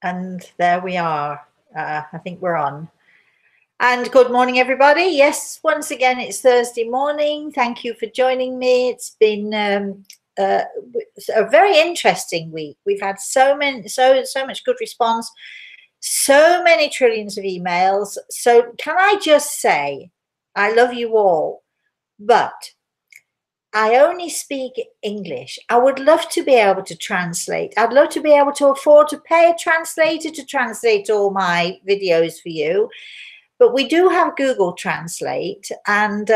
And there we are. I think we're on. And good morning, everybody. Yes, once again, it's Thursday morning. Thank you for joining me. It's been a very interesting week. We've had so much good response, so many trillions of emails. So can I just say, I love you all, but I only speak English. I would love to be able to translate. I'd love to be able to afford to pay a translator to translate all my videos for you. But we do have Google Translate. And,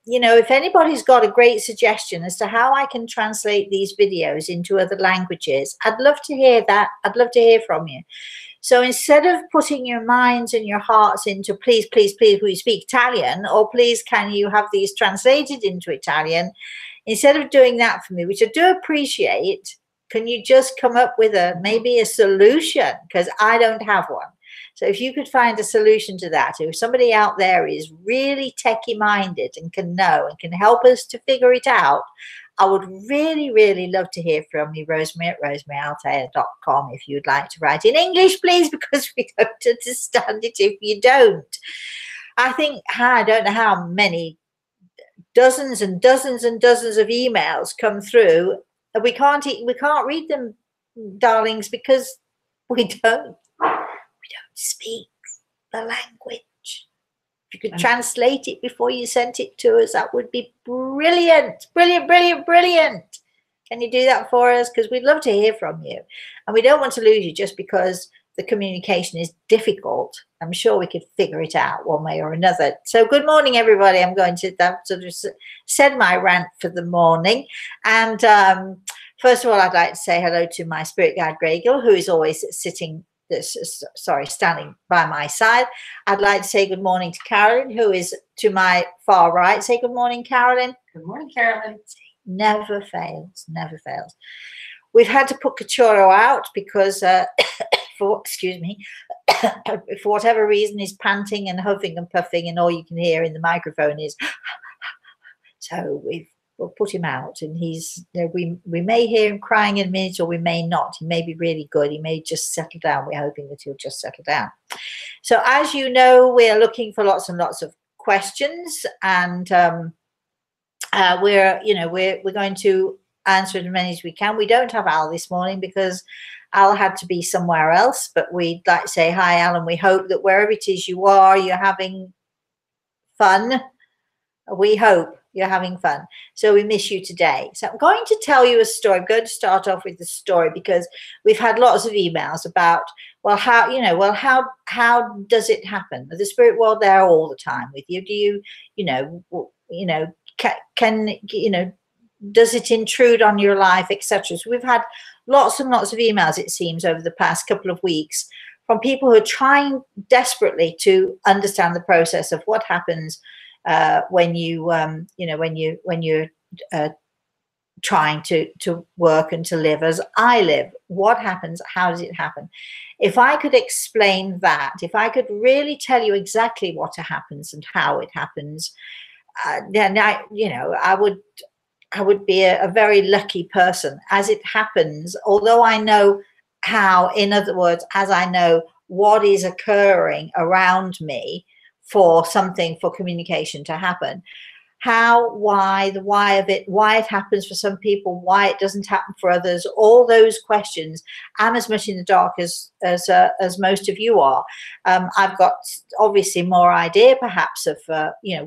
you know, if anybody's got a great suggestion as to how I can translate these videos into other languages, I'd love to hear that. I'd love to hear from you. So instead of putting your minds and your hearts into please, please, please, will you speak Italian, or please, can you have these translated into Italian? Instead of doing that for me, which I do appreciate, can you just come up with maybe a solution? Because I don't have one. So if you could find a solution to that, if somebody out there is really techie minded and can know and can help us to figure it out, I would really, really love to hear from you, Rosemary at rosemaryaltea.com. If you'd like to write in English, please, because we don't understand it if you don't. I think, I don't know how many dozens and dozens and dozens of emails come through. We can't read them, darlings, because we don't speak the language. If you could translate it before you sent it to us, that would be brilliant. Brilliant, brilliant, brilliant. Can you do that for us? Because we'd love to hear from you. And we don't want to lose you just because the communication is difficult. I'm sure we could figure it out one way or another. So good morning, everybody. I'm going to sort of said my rant for the morning. And first of all, I'd like to say hello to my spirit guide, Gregor, who is always standing by my side. I'd like to say good morning to Carolyn, who is to my far right. Say good morning, Carolyn. Good morning, Carolyn. Never fails, never fails. We've had to put Cachorro out because, for whatever reason, he's panting and huffing and puffing, and all you can hear in the microphone is so we'll put him out, and he's, you know, we may hear him crying in a minute, or we may not. He may be really good. He may just settle down. We're hoping that he'll just settle down. So as you know, we're looking for lots and lots of questions, and we're going to answer as many as we can. We don't have Al this morning because Al had to be somewhere else, but we'd like to say hi, Al, and we hope that wherever it is you are, you're having fun. We hope you're having fun. So we miss you today. So I'm going to tell you a story. I'm going to start off with the story because we've had lots of emails about, how does it happen? The spirit world there all the time with you. Do you, does it intrude on your life, etc.? So we've had lots and lots of emails, it seems, over the past couple of weeks from people who are trying desperately to understand the process of what happens when you're trying to work and to live as I live. What happens? How does it happen? If I could explain that, if I could really tell you exactly what happens and how it happens, then I would be a very lucky person. As it happens, although I know how, in other words, as I know what is occurring around me for communication to happen, why of it, why it happens for some people, why it doesn't happen for others, all those questions, I'm as much in the dark as most of you are. I've got obviously more idea perhaps of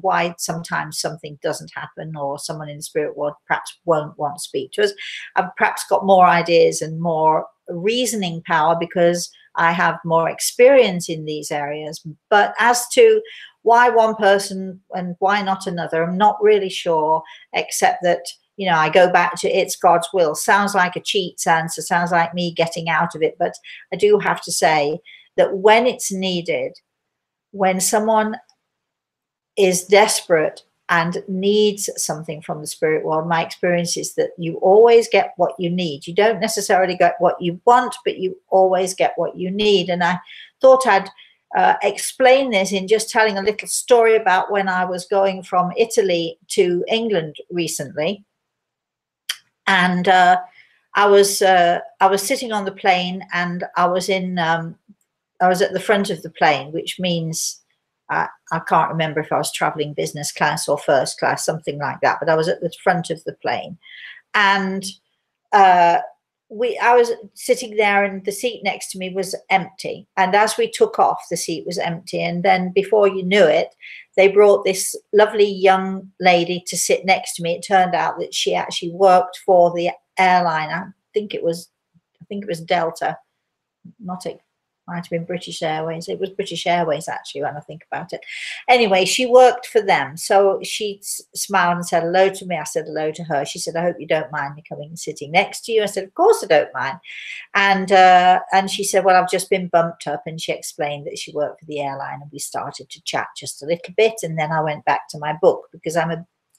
why sometimes something doesn't happen, or someone in the spirit world perhaps won't want to speak to us. I've perhaps got more ideas and more reasoning power because I have more experience in these areas. But as to why one person and why not another, I'm not really sure, except that, I go back to it's God's will. Sounds like a cheat answer, sounds like me getting out of it. But I do have to say that when it's needed, when someone is desperate and needs something from the spirit world, my experience is that you always get what you need. You don't necessarily get what you want, but you always get what you need. And I thought I'd explain this in just telling a little story about when I was going from Italy to England recently. And I was sitting on the plane, and I was at the front of the plane, which means I can't remember if I was traveling business class or first class, something like that. But I was at the front of the plane, and uh, I was sitting there, and the seat next to me was empty. And as we took off, the seat was empty. And then before you knew it, they brought this lovely young lady to sit next to me. It turned out that she actually worked for the airline. I think it was Delta, not it. Might have been British Airways. It was British Airways, actually, when I think about it. Anyway, she worked for them. So she smiled and said hello to me. I said hello to her. She said, I hope you don't mind me coming and sitting next to you. I said, of course I don't mind. And she said, well, I've just been bumped up. And she explained that she worked for the airline, and we started to chat just a little bit. And then I went back to my book, because I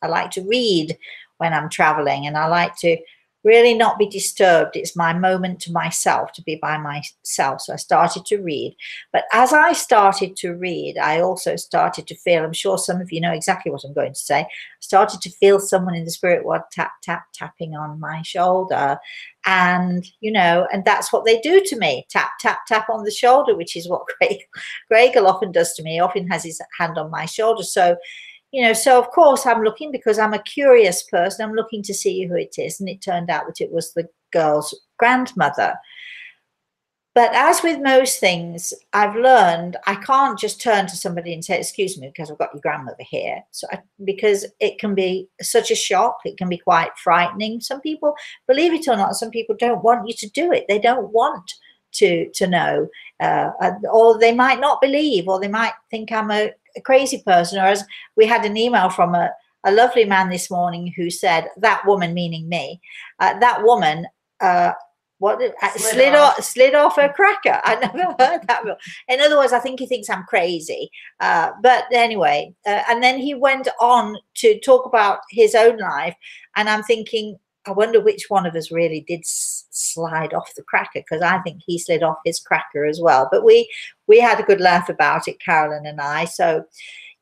like to read when I'm traveling, and I like to really not be disturbed. It's my moment to myself, to be by myself. So I started to read. But as I started to read, I also started to feel, I'm sure some of you know exactly what I'm going to say, I started to feel someone in the spirit world tapping on my shoulder. And, and that's what they do to me. Tap, tap, tap on the shoulder, which is what Gregor often does to me. He often has his hand on my shoulder. So, so of course I'm looking, because I'm a curious person. I'm looking to see who it is. And it turned out that it was the girl's grandmother. But as with most things, I've learned I can't just turn to somebody and say, excuse me, because I've got your grandmother here. Because it can be such a shock. It can be quite frightening. Some people, believe it or not, some people don't want you to do it. They don't want to know, or they might not believe, or they might think I'm a crazy person. Or as we had an email from a lovely man this morning who said, that woman, meaning me, that woman slid off her cracker. I never heard that. In other words, I think he thinks I'm crazy. But anyway, and then he went on to talk about his own life, and I'm thinking, I wonder which one of us really did slide off the cracker, because I think he slid off his cracker as well. But we had a good laugh about it, Carolyn and I. So,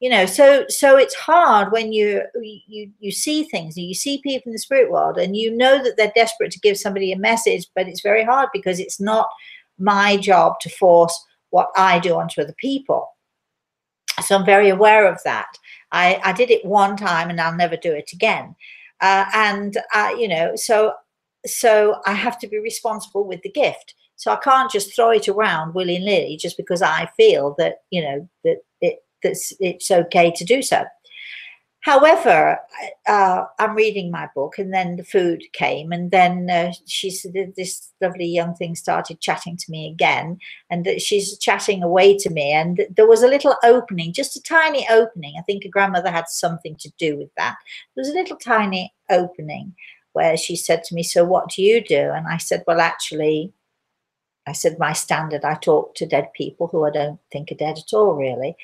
so it's hard when you see things, and you see people in the spirit world, and you know that they're desperate to give somebody a message, but it's very hard, because it's not my job to force what I do onto other people. So I'm very aware of that. I did it one time, and I'll never do it again. So I have to be responsible with the gift. So I can't just throw it around willy-nilly just because I feel that, it's okay to do so. However, I'm reading my book, and then the food came, and then this lovely young thing started chatting to me again, and she's chatting away to me, and there was a little opening, just a tiny opening. I think a grandmother had something to do with that. There was a little tiny opening where she said to me, so what do you do? And I said, well, actually, my standard, I talk to dead people who I don't think are dead at all, really.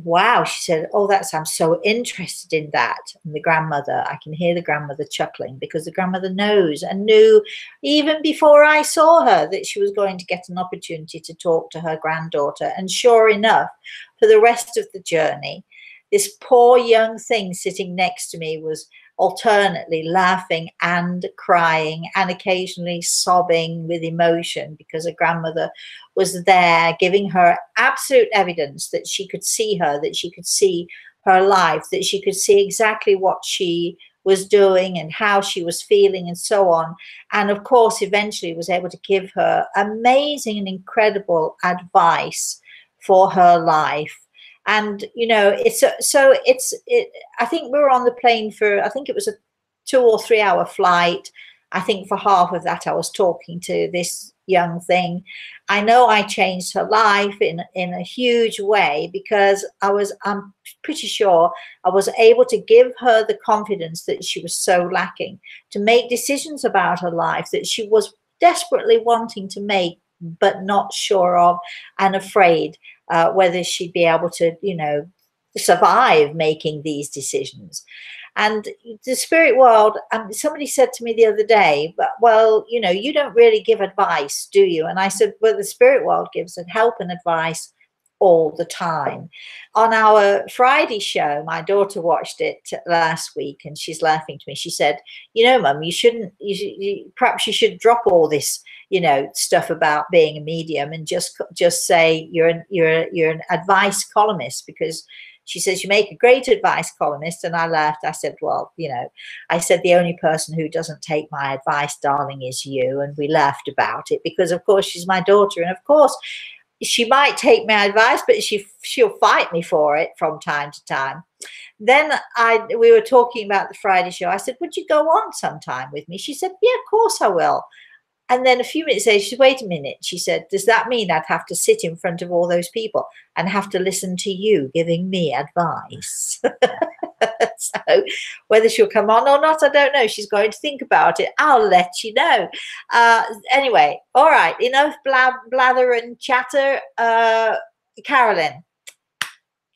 Wow, she said, oh, I'm so interested in that. And the grandmother, I can hear the grandmother chuckling, because the grandmother knows, and knew even before I saw her, that she was going to get an opportunity to talk to her granddaughter. And sure enough, for the rest of the journey, this poor young thing sitting next to me was alternately laughing and crying, and occasionally sobbing with emotion, because her grandmother was there giving her absolute evidence that she could see her, that she could see her life, that she could see exactly what she was doing and how she was feeling and so on. And of course, eventually was able to give her amazing and incredible advice for her life. And, I think we were on the plane for, I think it was a 2 or 3 hour flight. I think for half of that, I was talking to this young thing. I know I changed her life in a huge way, because I'm pretty sure I was able to give her the confidence that she was so lacking, to make decisions about her life that she was desperately wanting to make, but not sure of, and afraid whether she'd be able to, survive making these decisions. And the spirit world, somebody said to me the other day, but well, you don't really give advice, do you? And I said, well, the spirit world gives help and advice all the time. On our Friday show, my daughter watched it last week, and she's laughing to me. She said, "You know, Mum, you shouldn't. Perhaps you should drop all this, stuff about being a medium, and just say you're an advice columnist, because." She says, "You make a great advice columnist." And I laughed. I said, "Well, I said, the only person who doesn't take my advice, darling, is you." And we laughed about it, because, of course, she's my daughter. And, of course, she might take my advice, but she'll fight me for it from time to time. Then we were talking about the Friday show. I said, "Would you go on sometime with me?" She said, "Yeah, of course I will." And then a few minutes later, she said, "Wait a minute." She said, "Does that mean I'd have to sit in front of all those people and have to listen to you giving me advice?" So whether she'll come on or not, I don't know. She's going to think about it. I'll let you know. Anyway, all right. Enough blather and chatter. Carolyn,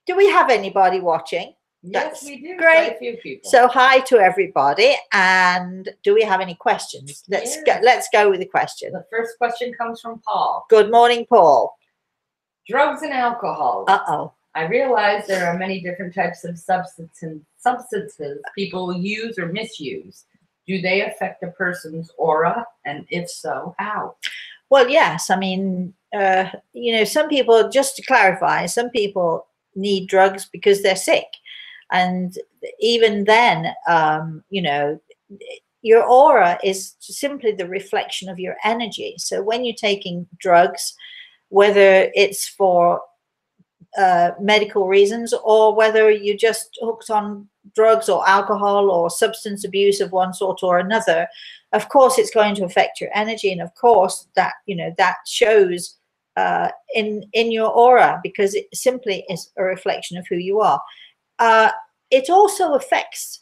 do we have anybody watching? Yes, we do. Great. Quite a few people. So hi to everybody. And do we have any questions? Let's go with the question. The first question comes from Paul. Good morning, Paul. Drugs and alcohol. Uh-oh. I realize there are many different types of substances people use or misuse. Do they affect a person's aura? And if so, how? Well, yes. I mean, some people, just to clarify, some people need drugs because they're sick. And even then, your aura is simply the reflection of your energy. So when you're taking drugs, whether it's for medical reasons, or whether you just hooked on drugs or alcohol or substance abuse of one sort or another, of course it's going to affect your energy. And of course that shows in your aura, because it simply is a reflection of who you are. It also affects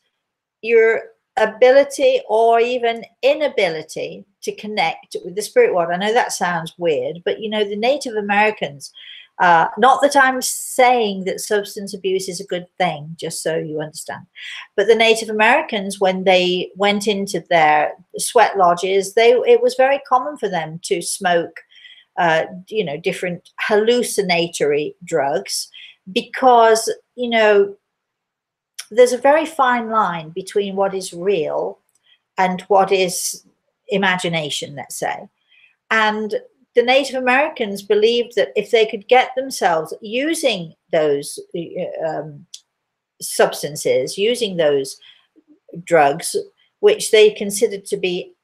your ability or even inability to connect with the spirit world. I know that sounds weird, but the Native Americans, not that I'm saying that substance abuse is a good thing, just so you understand, but the Native Americans, when they went into their sweat lodges, it was very common for them to smoke different hallucinatory drugs, because there's a very fine line between what is real and what is imagination, let's say. And the Native Americans believed that if they could get themselves using those substances, using those drugs, which they considered to be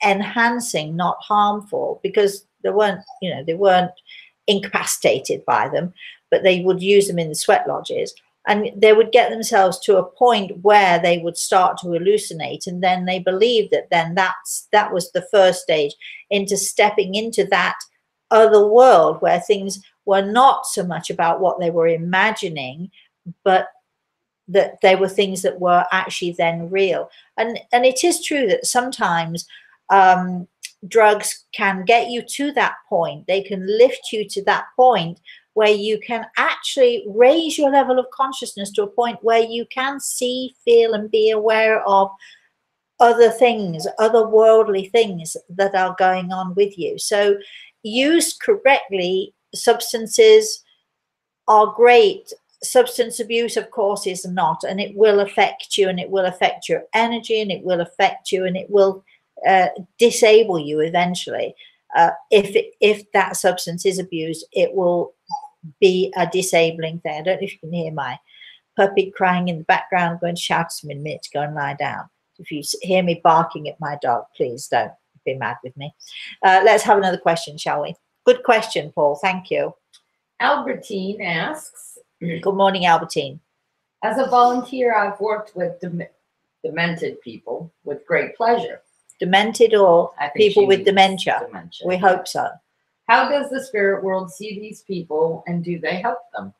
enhancing, not harmful, because they weren't incapacitated by them, but they would use them in the sweat lodges. And they would get themselves to a point where they would start to hallucinate. And then they believed that that was the first stage into stepping into that other world, where things were not so much about what they were imagining, but that they were things that were actually then real. And it is true that sometimes drugs can get you to that point. They can lift you to that point where you can actually raise your level of consciousness to a point where you can see, feel, and be aware of other things, otherworldly things that are going on with you. So used correctly, substances are great. Substance abuse, of course, is not, and it will affect you, and it will affect your energy, and it will affect you, and it will disable you eventually. If that substance is abused, it will be a disabling thing. I don't know if you can hear my puppy crying in the background. I'm going to shout to him in a minute to go and lie down. If you hear me barking at my dog, please don't be mad with me. Let's have another question, shall we? Good question, Paul. Thank you. Albertine asks. Good morning, Albertine. As a volunteer, I've worked with demented people with great pleasure. Demented or people with dementia? We hope so. How does the spirit world see these people, and do they help them?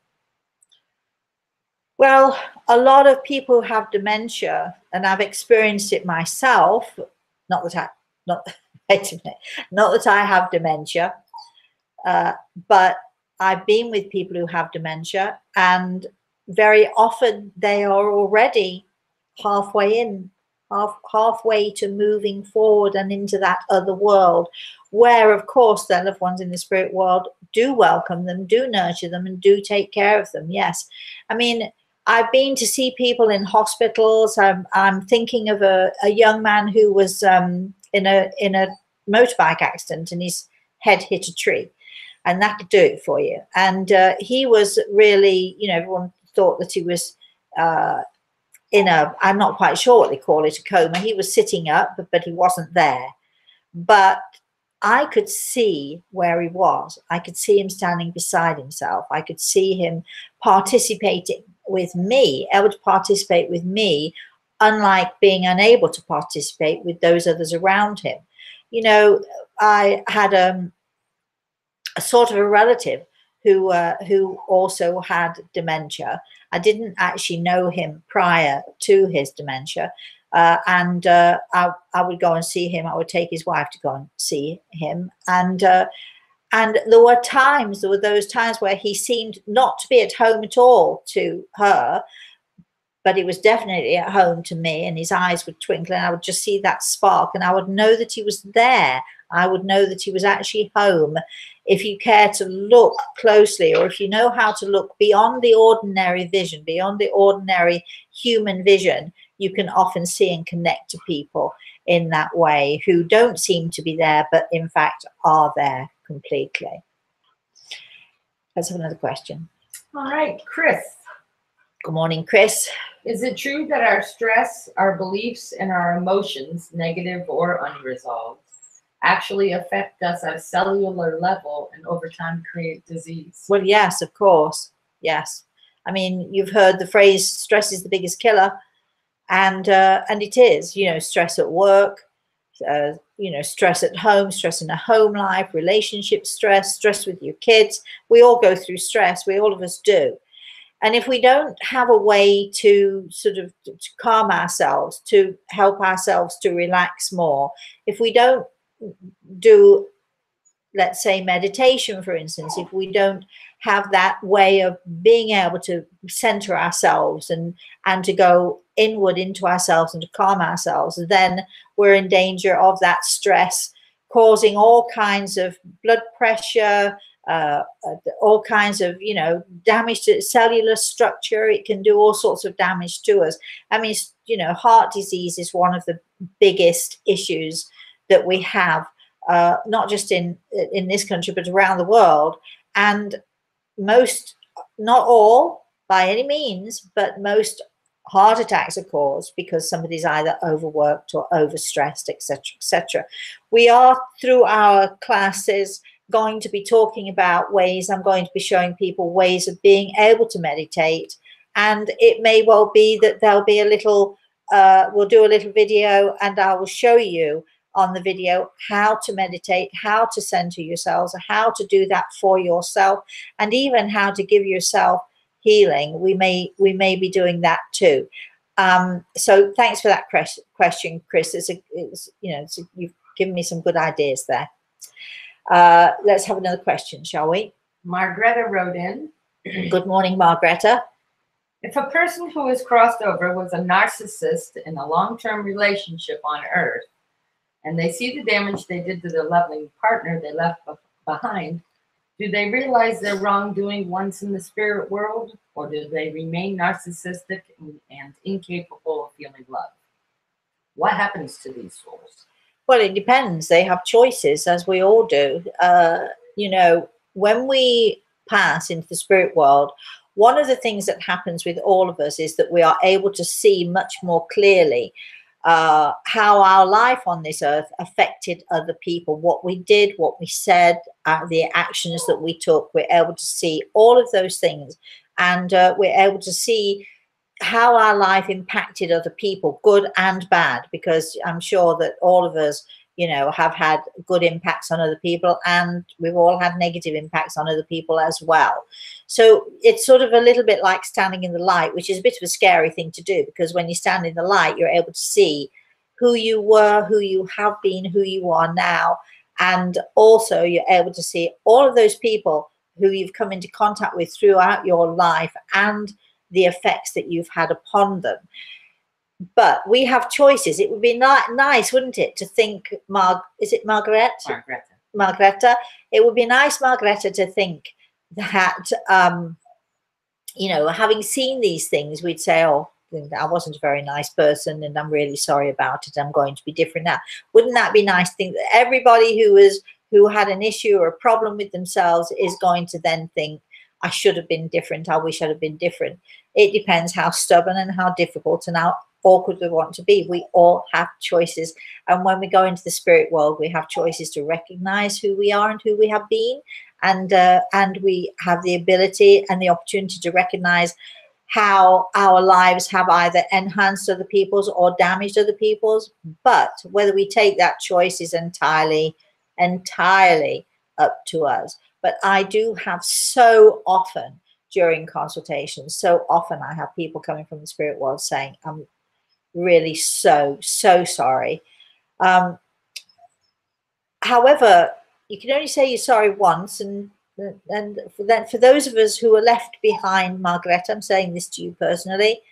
Well, a lot of people have dementia, and I've experienced it myself. Not that I have dementia, but I've been with people who have dementia, and very often they are already halfway halfway to moving forward and into that other world, where of course their loved ones in the spirit world do welcome them, do nurture them, and do take care of them. Yes, I mean, I've been to see people in hospitals. I'm thinking of a young man who was in a motorbike accident, and his head hit a tree, and that could do it for you. And he was really, you know, everyone thought that he was in a, I'm not quite sure what they call it, a coma. He was sitting up, but he wasn't there. But I could see where he was. I could see him standing beside himself. I could see him participating with me, able to participate with me, unlike being unable to participate with those others around him. You know, I had a sort of a relative who also had dementia. I didn't actually know him prior to his dementia. I would go and see him. I would take his wife to go and see him. And there were those times where he seemed not to be at home at all to her, but he was definitely at home to me, and his eyes would twinkle, and I would just see that spark, and I would know that he was there. I would know that he was actually home. If you care to look closely, or if you know how to look beyond the ordinary vision, beyond the ordinary human vision, you can often see and connect to people in that way who don't seem to be there, but in fact are there completely. Let's have another question. All right, Chris. Good morning, Chris. Is it true that our stress, our beliefs, and our emotions, negative or unresolved, actually affect us at a cellular level and over time create disease? Well, yes, of course. Yes. I mean, you've heard the phrase, stress is the biggest killer. And it is, you know, stress at work, you know, stress at home, stress in a home life, relationship stress, stress with your kids. We all go through stress. All of us do. And if we don't have a way to sort of to calm ourselves, to help ourselves to relax more, if we don't do, let's say, meditation, for instance, if we don't have that way of being able to center ourselves and to go inward into ourselves and to calm ourselves, then we're in danger of that stress causing all kinds of blood pressure, all kinds of, you know, damage to cellular structure. It can do all sorts of damage to us. I mean, you know, heart disease is one of the biggest issues that we have, not just in this country, but around the world. And most, not all by any means, but most heart attacks are caused because somebody's either overworked or overstressed, etc., etc. We are, through our classes, going to be talking about ways. I'm going to be showing people ways of being able to meditate, and it may well be that there'll be a little, we'll do a little video, and I will show you on the video how to meditate, how to center yourselves, how to do that for yourself, and even how to give yourself healing. We may be doing that too. So thanks for that question, Chris. You've given me some good ideas there. Let's have another question, shall we? Margreta wrote in. Good morning, Margreta. If a person who is crossed over was a narcissist in a long-term relationship on Earth, and they see the damage they did to their loving partner they left behind, do they realize their wrongdoing once in the spirit world, or do they remain narcissistic and incapable of feeling love? What happens to these souls? Well, it depends. They have choices, as we all do. You know, when we pass into the spirit world, one of the things that happens with all of us is that we are able to see much more clearly how our life on this earth affected other people, what we did, what we said, the actions that we took. We're able to see all of those things, and we're able to see how our life impacted other people, good and bad, because I'm sure that all of us, you know, have had good impacts on other people, and we've all had negative impacts on other people as well. So it's sort of a little bit like standing in the light, which is a bit of a scary thing to do, because when you stand in the light, you're able to see who you were, who you have been, who you are now. And also you're able to see all of those people who you've come into contact with throughout your life and the effects that you've had upon them. but we have choices. It would be nice, wouldn't it, to think, is it Margaret? Margareta. It would be nice, Margareta, to think that, you know, having seen these things, we'd say, oh, I wasn't a very nice person and I'm really sorry about it. I'm going to be different now. Wouldn't that be nice to think that everybody who had an issue or a problem with themselves is going to then think, I should have been different. I wish I'd have been different. It depends how stubborn and how difficult and how awkward we want to be. We all have choices. And when we go into the spirit world, we have choices to recognize who we are and who we have been. And we have the ability and the opportunity to recognize how our lives have either enhanced other people's or damaged other people's. But whether we take that choice is entirely up to us. But I do have so often during consultations, so often I have people coming from the spirit world saying, I'm really so sorry. However, you can only say you're sorry once, and for those of us who are left behind, Margaret, I'm saying this to you personally,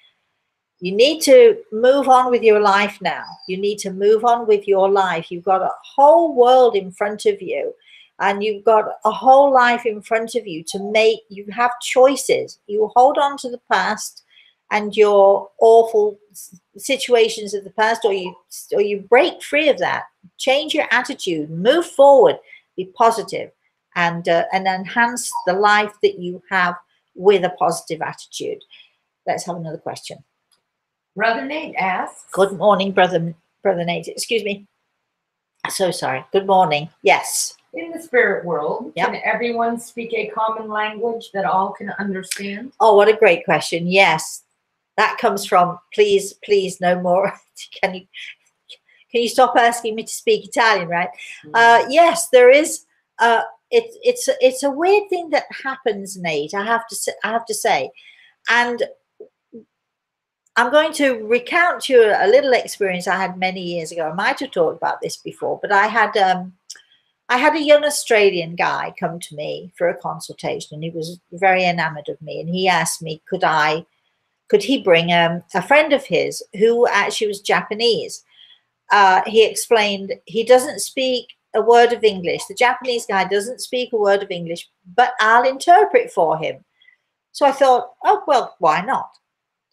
you need to move on with your life now. You need to move on with your life. You've got a whole world in front of you, and you've got a whole life in front of you to make. You have choices. You hold on to the past and your awful situations of the past, or you break free of that. Change your attitude, move forward, be positive, and enhance the life that you have with a positive attitude. Let's have another question. Brother Nate asks. Good morning, brother Nate. Excuse me. So sorry. Good morning. Yes. In the spirit world, yep. Can everyone speak a common language that all can understand? Oh, what a great question. Yes. That comes from, please, no more. Can you stop asking me to speak Italian, right? Mm-hmm. Yes, there is. It's a weird thing that happens, Nate. I have to say, and I'm going to recount to you a little experience I had many years ago. I might have talked about this before, but I had a young Australian guy come to me for a consultation, and he was very enamored of me, and he asked me, could he bring a friend of his who actually was Japanese. He explained he doesn't speak a word of English. The Japanese guy doesn't speak a word of English, but I'll interpret for him. So I thought, oh, well, why not?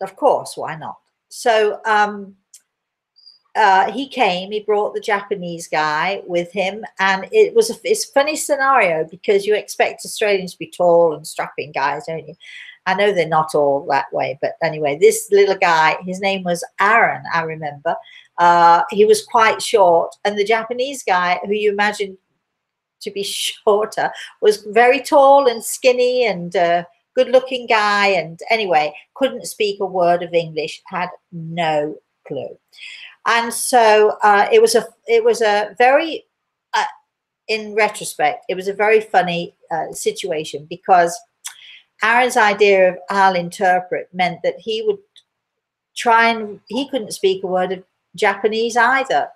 Of course, why not? So he came, he brought the Japanese guy with him, and it's a funny scenario because you expect Australians to be tall and strapping guys, don't you? I know they're not all that way, but anyway, this little guy, his name was Aaron, I remember. He was quite short, and the Japanese guy, who you imagine to be shorter, was very tall and skinny and good-looking guy, and anyway, couldn't speak a word of English, had no clue. And so it was a very, in retrospect, it was a very funny situation, because Aaron's idea of I'll interpret meant that he would he couldn't speak a word of Japanese either.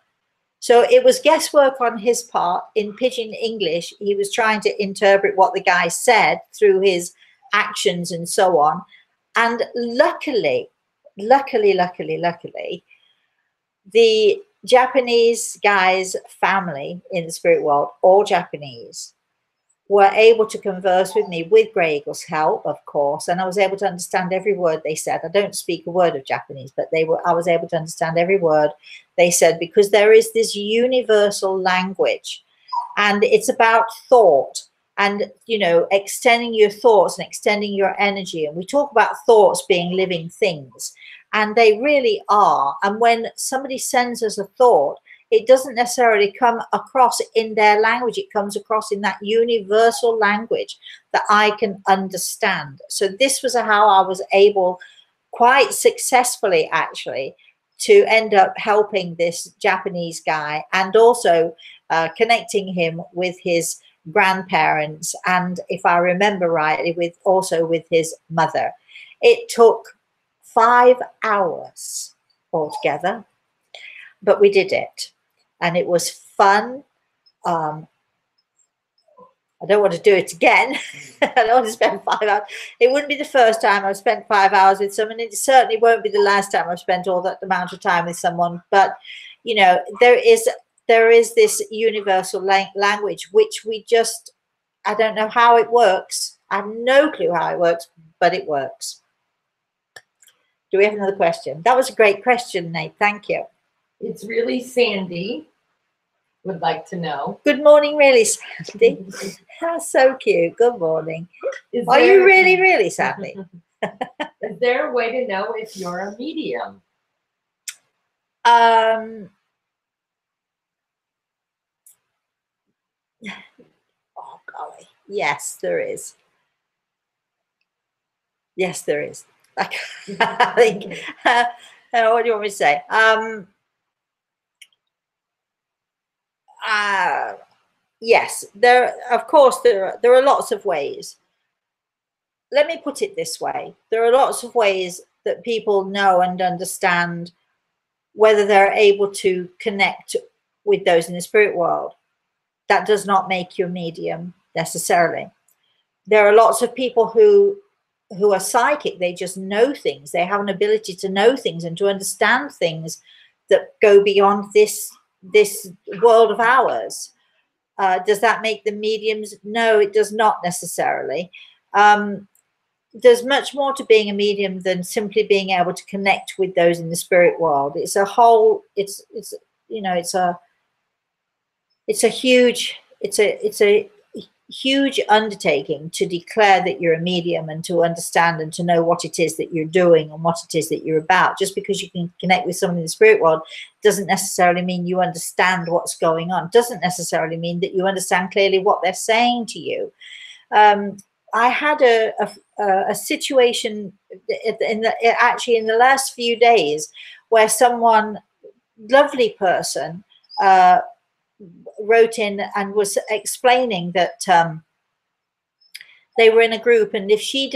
So it was guesswork on his part. In pidgin English, he was trying to interpret what the guy said through his actions and so on. And luckily, the Japanese guy's family in the spirit world, all Japanese, were able to converse with me with Grey Eagle's help, of course, and I was able to understand every word they said. I don't speak a word of Japanese, but I was able to understand every word they said, because there is this universal language, and it's about thought, and extending your thoughts and extending your energy. And we talk about thoughts being living things, and they really are. And when somebody sends us a thought, it doesn't necessarily come across in their language. It comes across in that universal language that I can understand. So this was how I was able, quite successfully actually, to end up helping this Japanese guy, and also connecting him with his grandparents, and if I remember rightly, with his mother. It took 5 hours altogether, but we did it. And it was fun. I don't want to do it again. I don't want to spend 5 hours. It wouldn't be the first time I've spent 5 hours with someone. It certainly won't be the last time I've spent all that amount of time with someone. But, you know, there is this universal language, which we just, I don't know how it works. I have no clue how it works, but it works. Do we have another question? That was a great question, Nate. Thank you. It's really Sandy. Would like to know. Good morning, really, Sandy. That's so cute. Good morning. Are you really, Sandy? Is there a way to know if you're a medium? Oh, golly. Yes, there is. Yes, there is. I think, what do you want me to say? Yes, of course, there are lots of ways. Let me put it this way. There are lots of ways that people know and understand whether they're able to connect with those in the spirit world. That does not make you a medium necessarily. There are lots of people who are psychic. They just know things. They have an ability to know things and to understand things that go beyond this world of ours. Does that make them mediums? No, it does not necessarily. There's much more to being a medium than simply being able to connect with those in the spirit world. It's a whole, it's a huge undertaking to declare that you're a medium and to understand and to know what it is that you're doing and what it is that you're about. Just because you can connect with someone in the spirit world doesn't necessarily mean you understand what's going on. Doesn't necessarily mean that you understand clearly what they're saying to you. I had a situation actually in the last few days where someone, lovely person, wrote in and was explaining that they were in a group, and if she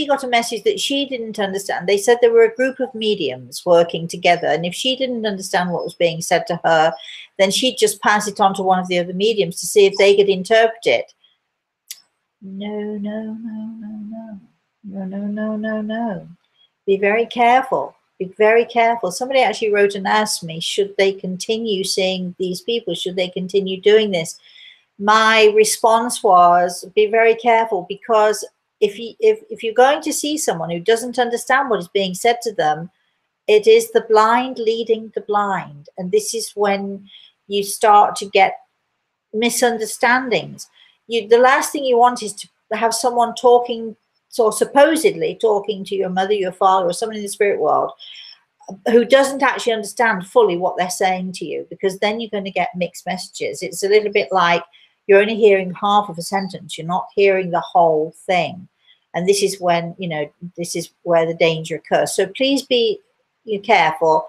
got a message that she didn't understand, they said there were a group of mediums working together, and if she didn't understand what was being said to her, then she'd just pass it on to one of the other mediums to see if they could interpret it. No. Be very careful. Be very careful. Somebody actually wrote and asked me, should they continue seeing these people? Should they continue doing this? My response was, be very careful, because if you're going to see someone who doesn't understand what is being said to them, it is the blind leading the blind. And this is when you start to get misunderstandings. The last thing you want is to have someone talking, or supposedly talking to your mother, your father, or someone in the spirit world who doesn't actually understand fully what they're saying to you, because then you're going to get mixed messages. It's a little bit like you're only hearing half of a sentence. You're not hearing the whole thing. And this is when, this is where the danger occurs. So please be careful,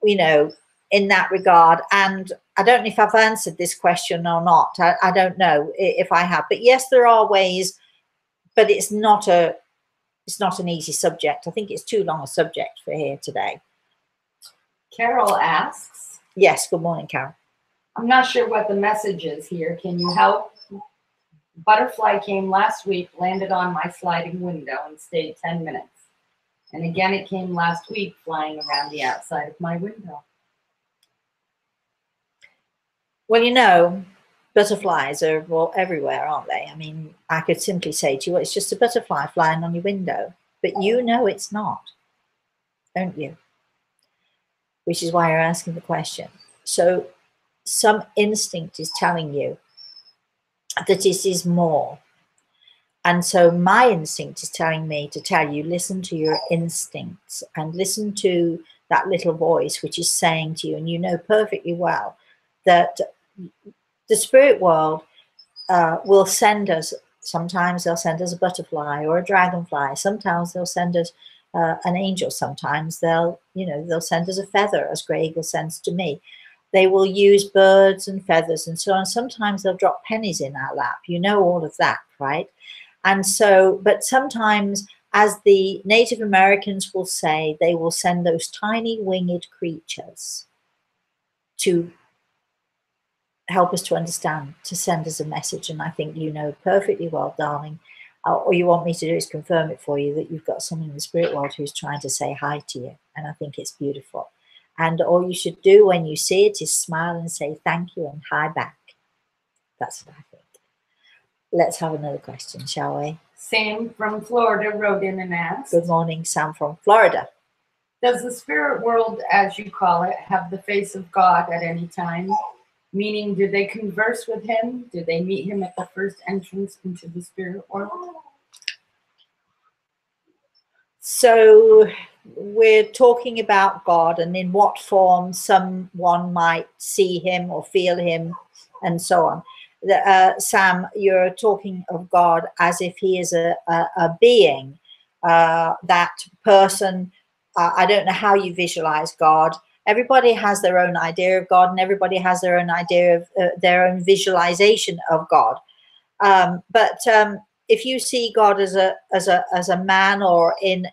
in that regard. And I don't know if I've answered this question or not. I don't know if I have, but yes, there are ways, but it's not an easy subject. I think it's too long a subject for here today. Carol asks. Yes, good morning, Carol. I'm not sure what the message is here. Can you help? Butterfly came last week, landed on my sliding window and stayed 10 minutes. And again, it came last week, flying around the outside of my window. Well, butterflies are everywhere, aren't they? I mean, I could simply say to you, well, it's just a butterfly flying on your window. But it's not, don't you? Which is why you're asking the question. So some instinct is telling you that this is more. And so my instinct is telling me to tell you, listen to your instincts and listen to that little voice which is saying to you, and you know perfectly well that the spirit world will send us, sometimes they'll send us a butterfly or a dragonfly, sometimes they'll send us an angel, sometimes they'll send us a feather, as Greg sends to me. They will use birds and feathers and so on. Sometimes they'll drop pennies in our lap. You know all of that, right? And so, but sometimes, as the Native Americans will say, they will send those tiny winged creatures to help us to understand, to send us a message. And I think you know perfectly well, darling, all you want me to do is confirm it for you that you've got someone in the spirit world who's trying to say hi to you. And I think it's beautiful. And all you should do when you see it is smile and say thank you and hi back. That's what I think. Let's have another question, shall we? Sam from Florida wrote in and asked. Good morning, Sam from Florida. Does the spirit world, as you call it, have the face of God at any time? Meaning, do they converse with him? Do they meet him at the first entrance into the spirit world? So we're talking about God and in what form someone might see him or feel him and so on. Sam, you're talking of God as if he is a being, that person. I don't know how you visualize God. Everybody has their own idea of God, and everybody has their own idea of their own visualization of God. But if you see God as a man or in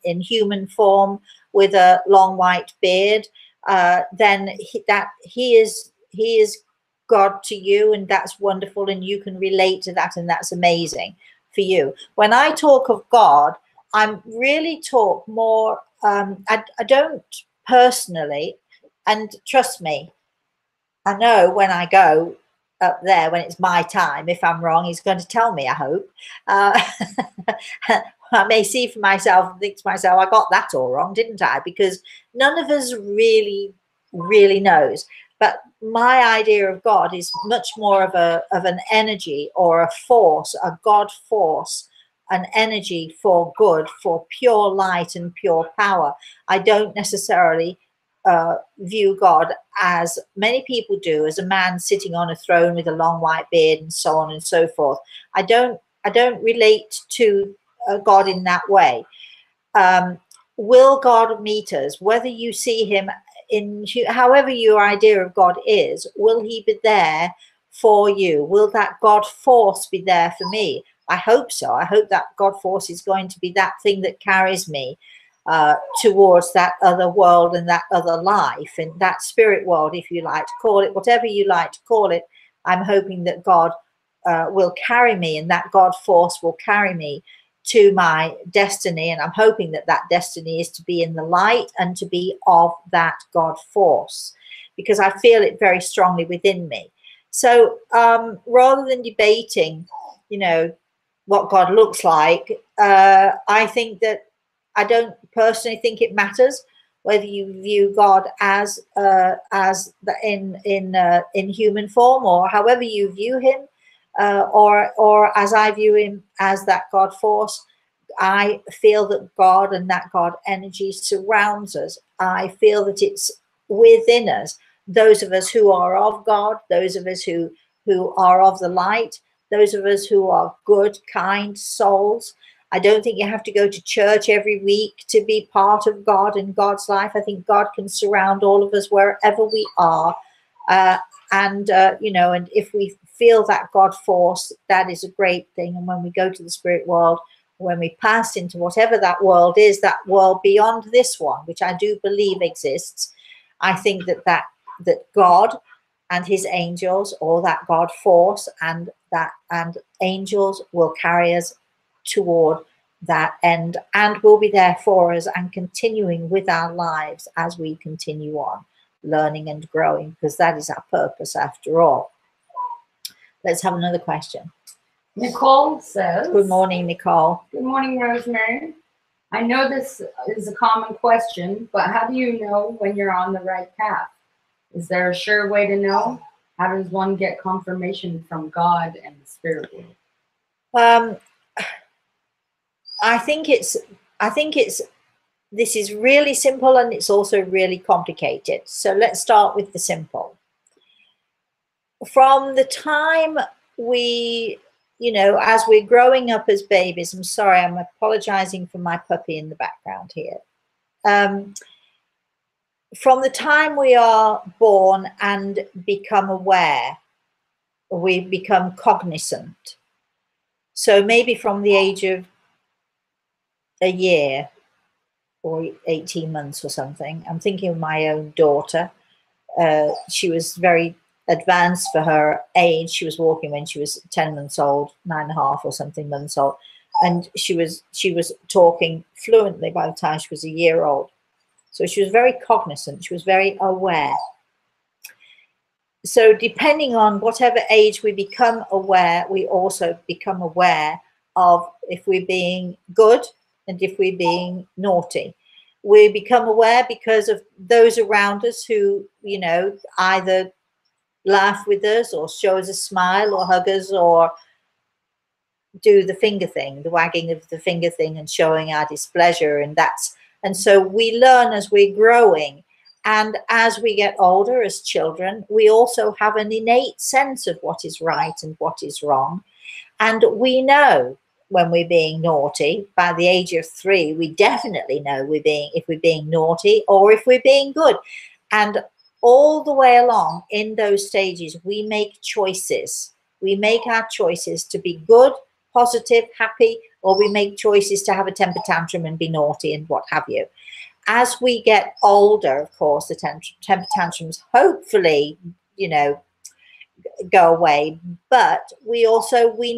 human form with a long white beard, then he is God to you, and that's wonderful, and you can relate to that, and that's amazing for you. When I talk of God, I'm really talk more. I don't personally, and trust me, I know when I go up there, when it's my time, if I'm wrong, he's going to tell me, I hope. I may see for myself and think to myself, I got that all wrong, didn't I? Because none of us really knows. But my idea of God is much more of an energy or a force, a God force, an energy for good, for pure light and pure power. I don't necessarily view God as many people do, as a man sitting on a throne with a long white beard and so on and so forth. I don't relate to God in that way. Will God meet us? Whether you see him in however your idea of God is, will he be there for you? Will that God force be there for me? I hope so. I hope that God force is going to be that thing that carries me towards that other world and that other life and that spirit world, if you like to call it, whatever you like to call it. I'm hoping that God will carry me, and that God force will carry me to my destiny. And I'm hoping that that destiny is to be in the light and to be of that God force, because I feel it very strongly within me. So rather than debating, you know, what God looks like, I think that I don't personally think it matters whether you view God as in human form, or however you view him, or as I view him as that God force. I feel that God and that God energy surrounds us. I feel that it's within us. Those of us who are of God, those of us who are of the light, those of us who are good, kind souls. I don't think you have to go to church every week to be part of God and God's life. I think God can surround all of us wherever we are. You know, and if we feel that God force, that is a great thing. And when we go to the spirit world, when we pass into whatever that world is, that world beyond this one, which I do believe exists, I think that God and his angels, or that God force and angels will carry us toward that end, and will be there for us and continuing with our lives as we continue on learning and growing, because that is our purpose after all. Let's have another question. Nicole says, good morning, Nicole. Good morning, Rosemary. I know this is a common question, but how do you know when you're on the right path? Is there a sure way to know? How does one get confirmation from God and the spirit world? I think it's this is really simple, and it's also really complicated. So let's start with the simple. From the time we, you know, as we're growing up as babies, I'm sorry, I'm apologizing for my puppy in the background here. From the time we are born and become aware, we become cognizant. So maybe from the age of a year or 18 months or something. I'm thinking of my own daughter. She was very advanced for her age. She was walking when she was 10 months old, 9.5 or something months old, and she was talking fluently by the time she was a year old. So she was very cognizant. She was very aware. So depending on whatever age we become aware, we also become aware of if we're being good and if we're being naughty. We become aware because of those around us who, you know, either laugh with us or show us a smile or hug us or do the finger thing, the wagging of the finger thing and showing our displeasure. And so we learn as we're growing. And as we get older as children, we also have an innate sense of what is right and what is wrong. And we know when we're being naughty. By the age of 3, we definitely know if we're being naughty or if we're being good. And all the way along in those stages, we make choices. We make our choices to be good, positive, happy, or we make choices to have a temper tantrum and be naughty and what have you. As we get older, of course, the temper tantrums hopefully, you know, go away. But we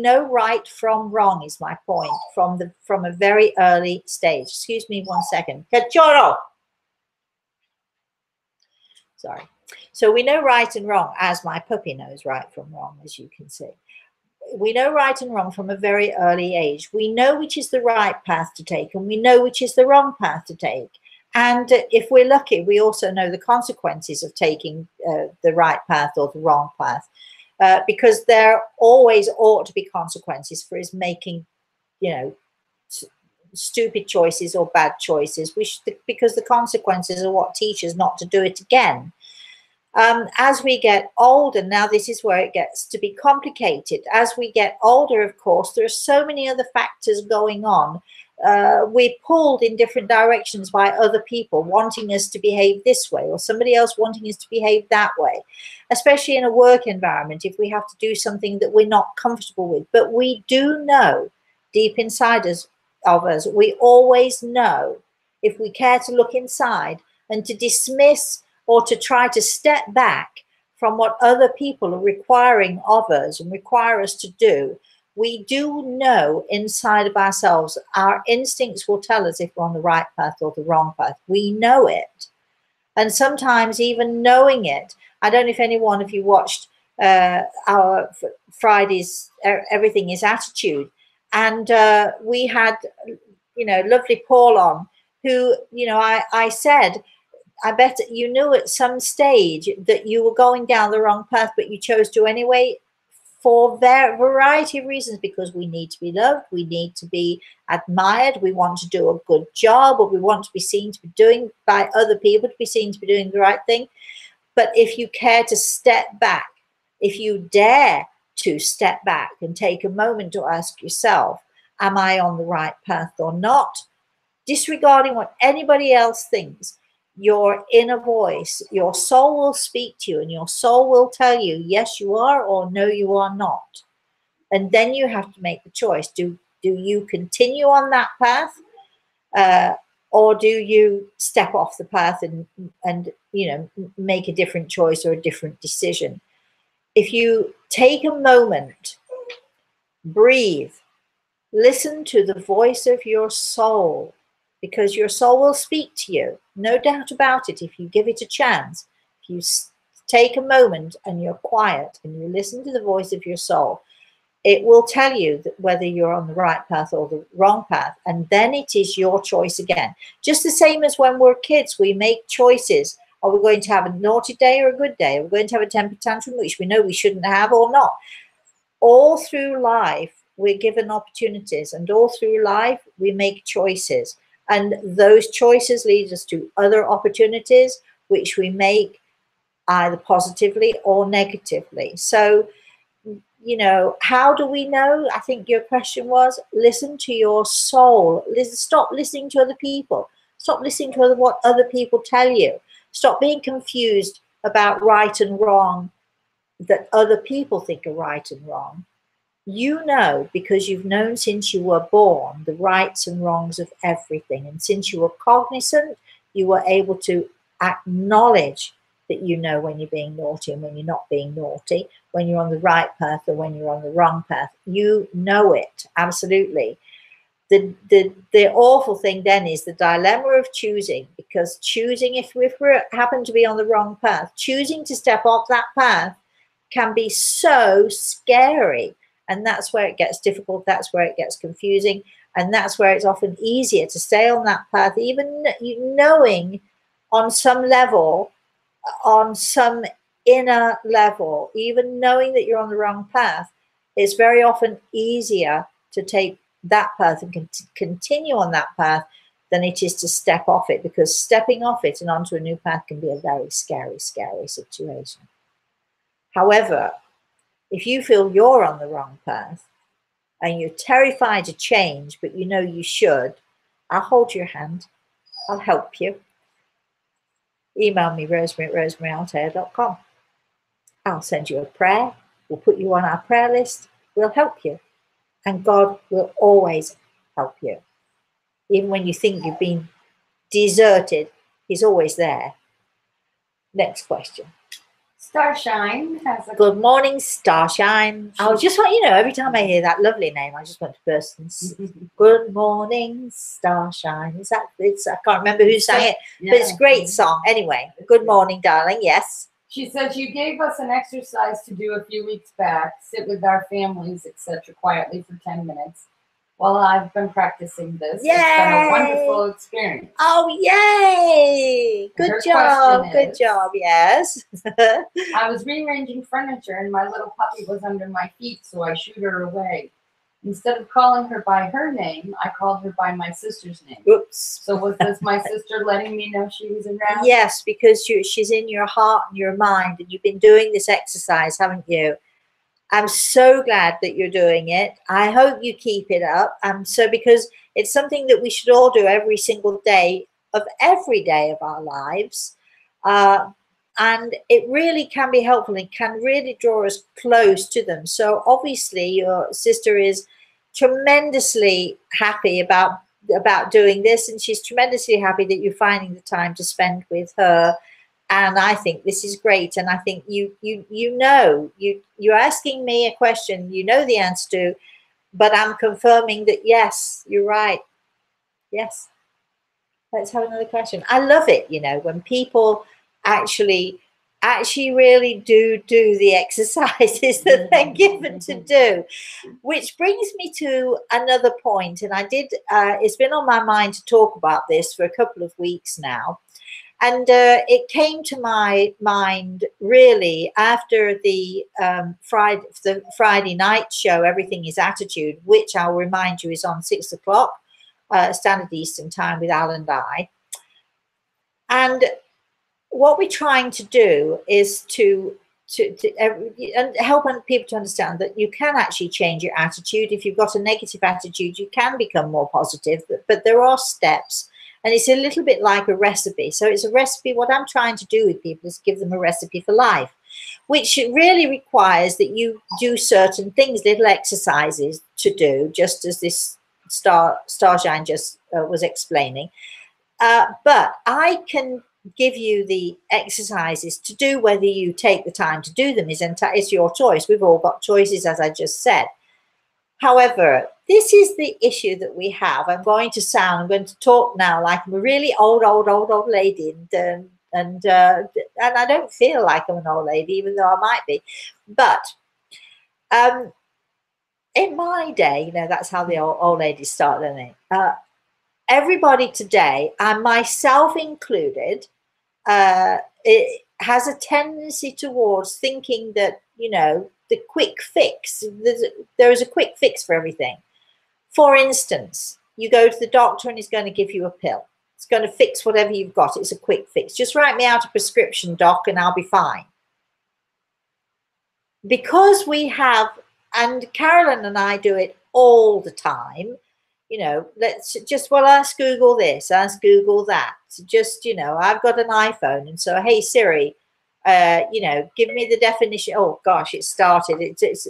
know right from wrong is my point from a very early stage. Excuse me 1 second. Cachorro. Sorry. So we know right and wrong, as my puppy knows right from wrong, as you can see. We know right and wrong from a very early age. We know which is the right path to take and we know which is the wrong path to take. And if we're lucky, we also know the consequences of taking the right path or the wrong path, because there always ought to be consequences for us making, you know, stupid choices or bad choices, because the consequences are what teach us not to do it again. As we get older, now this is where it gets to be complicated. As we get older, of course, there are so many other factors going on. We're pulled in different directions by other people wanting us to behave this way or somebody else wanting us to behave that way, especially in a work environment if we have to do something that we're not comfortable with. But we do know deep inside of us, we always know, if we care to look inside and to dismiss or to try to step back from what other people are requiring of us and require us to do, we do know inside of ourselves, our instincts will tell us if we're on the right path or the wrong path. We know it. And sometimes even knowing it, I don't know if any one of you watched our Friday's Everything is Attitude. And we had, you know, lovely Paul on, who, you know, I said, I bet you knew at some stage that you were going down the wrong path, but you chose to anyway, for a variety of reasons, because we need to be loved, we need to be admired, we want to do a good job, or we want to be seen to be doing by other people, to be seen to be doing the right thing. But if you care to step back, if you dare to step back and take a moment to ask yourself, am I on the right path or not? Disregarding what anybody else thinks, your inner voice, your soul will speak to you and your soul will tell you, yes, you are, or no, you are not. And then you have to make the choice. Do you continue on that path, or do you step off the path and you know, make a different choice or a different decision? If you take a moment, breathe, listen to the voice of your soul, because your soul will speak to you, no doubt about it, if you give it a chance. If you take a moment and you're quiet and you listen to the voice of your soul, it will tell you that whether you're on the right path or the wrong path, and then it is your choice again. Just the same as when we're kids, we make choices. Are we going to have a naughty day or a good day? Are we going to have a temper tantrum, which we know we shouldn't have, or not? All through life, we're given opportunities, and all through life, we make choices. And those choices lead us to other opportunities, which we make either positively or negatively. So, you know, how do we know? I think your question was, listen to your soul. Stop listening to other people. Stop listening to what other people tell you. Stop being confused about right and wrong that other people think are right and wrong. You know, because you've known since you were born the rights and wrongs of everything. And since you were cognizant, you were able to acknowledge that you know when you're being naughty and when you're not being naughty, when you're on the right path or when you're on the wrong path. You know it, absolutely. The awful thing then is the dilemma of choosing, because choosing, if we happen to be on the wrong path, choosing to step off that path can be so scary. And that's where it gets difficult. That's where it gets confusing. And that's where it's often easier to stay on that path, even knowing on some level, on some inner level, even knowing that you're on the wrong path, it's very often easier to take that path and continue on that path than it is to step off it, because stepping off it and onto a new path can be a very scary, scary situation. However, if you feel you're on the wrong path and you're terrified to change, but you know you should, I'll hold your hand. I'll help you. Email me, rosemary@rosemaryaltea.com. I'll send you a prayer. We'll put you on our prayer list. We'll help you. And God will always help you. Even when you think you've been deserted, He's always there. Next question. Starshine has a... Good morning, Starshine. I just want, every time I hear that lovely name, I just want to burst and good morning, Starshine. I can't remember who sang it, but it's a great song. Anyway, good morning, darling. Yes. She says, you gave us an exercise to do a few weeks back, sit with our families, etc., quietly for 10 minutes. Well, I've been practicing this. Yay! It's been a wonderful experience. Oh, yay! Good job. Good job. Yes. I was rearranging furniture and my little puppy was under my feet, so I shooed her away. Instead of calling her by her name, I called her by my sister's name. Oops. So was this my sister letting me know she was around? Yes, because she's in your heart and your mind, and you've been doing this exercise, haven't you? I'm so glad that you're doing it. I hope you keep it up. Because it's something that we should all do every single day of every day of our lives. And it really can be helpful and can really draw us close to them. So obviously your sister is tremendously happy about doing this, and she's tremendously happy that you're finding the time to spend with her. And I think this is great. And I think you're asking me a question you know the answer to, but I'm confirming that yes, you're right. Yes. Let's have another question. I love it, when people actually really do the exercises that they're given to do, which brings me to another point. And it's been on my mind to talk about this for a couple of weeks now. And it came to my mind really after the Friday night show, Everything is Attitude, which I'll remind you is on 6 o'clock Standard Eastern Time with Al and I. And what we're trying to do is to help people to understand that you can actually change your attitude. If you've got a negative attitude, you can become more positive, but there are steps. And it's a little bit like a recipe. So it's a recipe. What I'm trying to do with people is give them a recipe for life, which really requires that you do certain things, little exercises to do, just as this Starshine just was explaining. But I can give you the exercises to do. Whether you take the time to do them is your choice. We've all got choices, as I just said. However, this is the issue that we have. I'm going to talk now like I'm a really old lady, and I don't feel like I'm an old lady, even though I might be. But in my day, that's how the old ladies start, don't they? Everybody today, and myself included, it has a tendency towards thinking that, the quick fix, there is a quick fix for everything. For instance, you go to the doctor and he's going to give you a pill. It's going to fix whatever you've got. It's a quick fix. Just write me out a prescription, doc, and I'll be fine. Because we have, and Carolyn and I do it all the time, let's ask Google this, ask Google that. Just, I've got an iPhone, and so, hey, Siri, give me the definition. Oh gosh, it started. It's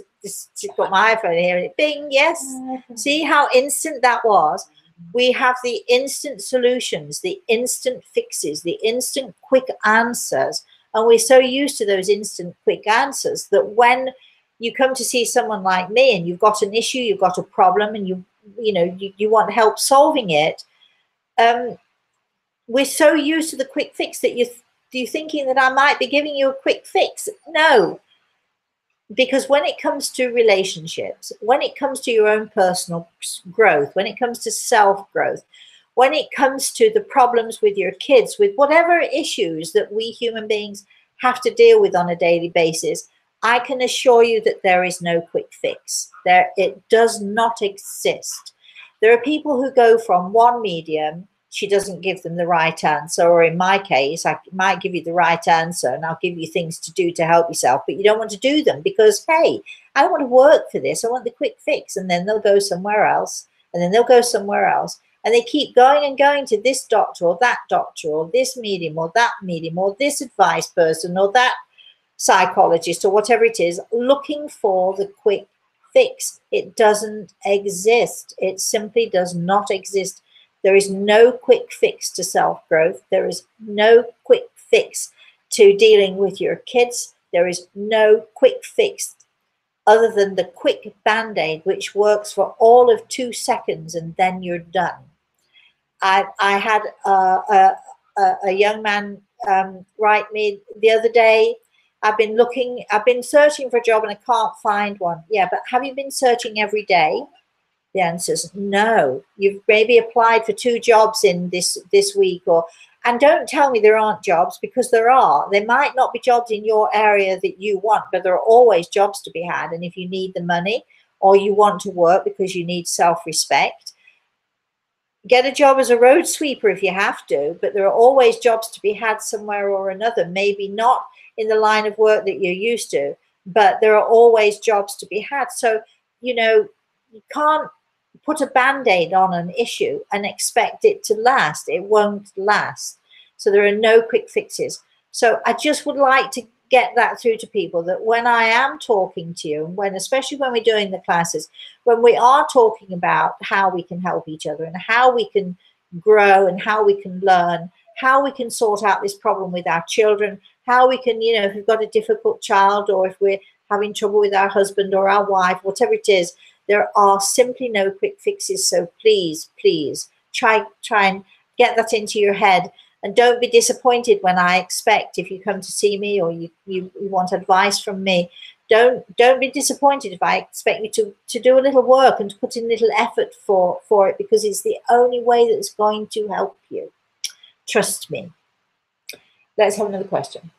got my iPhone here, and it bing, yes. See how instant that was? We have the instant solutions, the instant fixes, the instant quick answers And we're so used to those instant quick answers that when you come to see someone like me and you've got an issue, you've got a problem, and you want help solving it, we're so used to the quick fix that you're thinking that I might be giving you a quick fix. No, because when it comes to relationships, when it comes to your own personal growth, when it comes to self-growth, when it comes to the problems with your kids, with whatever issues that we human beings have to deal with on a daily basis, I can assure you that there is no quick fix. It does not exist. There are people who go from one medium, she doesn't give them the right answer, or in my case, I might give you the right answer and I'll give you things to do to help yourself, but you don't want to do them because, hey, I don't want to work for this. I want the quick fix. And then they'll go somewhere else, and then they'll go somewhere else. And they keep going and going to this doctor or that doctor or this medium or that medium or this advice person or that psychologist or whatever it is, looking for the quick fix. It doesn't exist. It simply does not exist. There is no quick fix to self-growth. There is no quick fix to dealing with your kids. There is no quick fix other than the quick band-aid, which works for all of 2 seconds and then you're done. I had a young man write me the other day, I've been searching for a job and I can't find one. Yeah, but have you been searching every day? The answer is no. You've maybe applied for 2 jobs in this week, and don't tell me there aren't jobs, because there are. There might not be jobs in your area that you want, but there are always jobs to be had. And if you need the money or you want to work because you need self-respect, get a job as a road sweeper if you have to, but there are always jobs to be had somewhere or another. Maybe not in the line of work that you're used to, but there are always jobs to be had. So, you can't put a band-aid on an issue and expect it to last. It won't last. So there are no quick fixes. So I just would like to get that through to people, that when I am talking to you, and especially when we're doing the classes, when we are talking about how we can help each other and how we can grow and how we can learn, how we can sort out this problem with our children, how we can, if we've got a difficult child, or if we're having trouble with our husband or our wife, whatever it is, there are simply no quick fixes. So please, please try and get that into your head. And don't be disappointed when I expect, if you come to see me or you want advice from me, don't be disappointed if I expect you to do a little work and to put in a little effort for it, because it's the only way that's going to help you. Trust me. Let's have another question.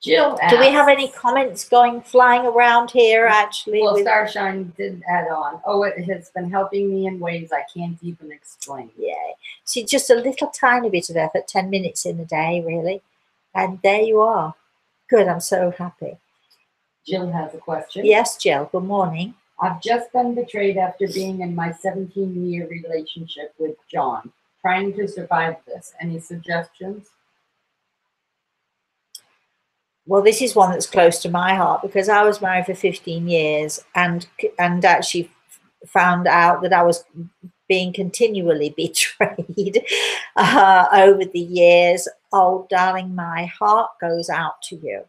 Jill asks, do we have any comments flying around here, actually? Well, Starshine did add on. Oh, it has been helping me in ways I can't even explain. Yeah. See, just a little tiny bit of effort, 10 minutes in a day, really. And there you are. Good, I'm so happy. Jill has a question. Yes, Jill, good morning. I've just been betrayed after being in my 17-year relationship with John, trying to survive this. Any suggestions? Well, this is one that's close to my heart, because I was married for 15 years and actually found out that I was being continually betrayed over the years. Oh, darling, my heart goes out to you.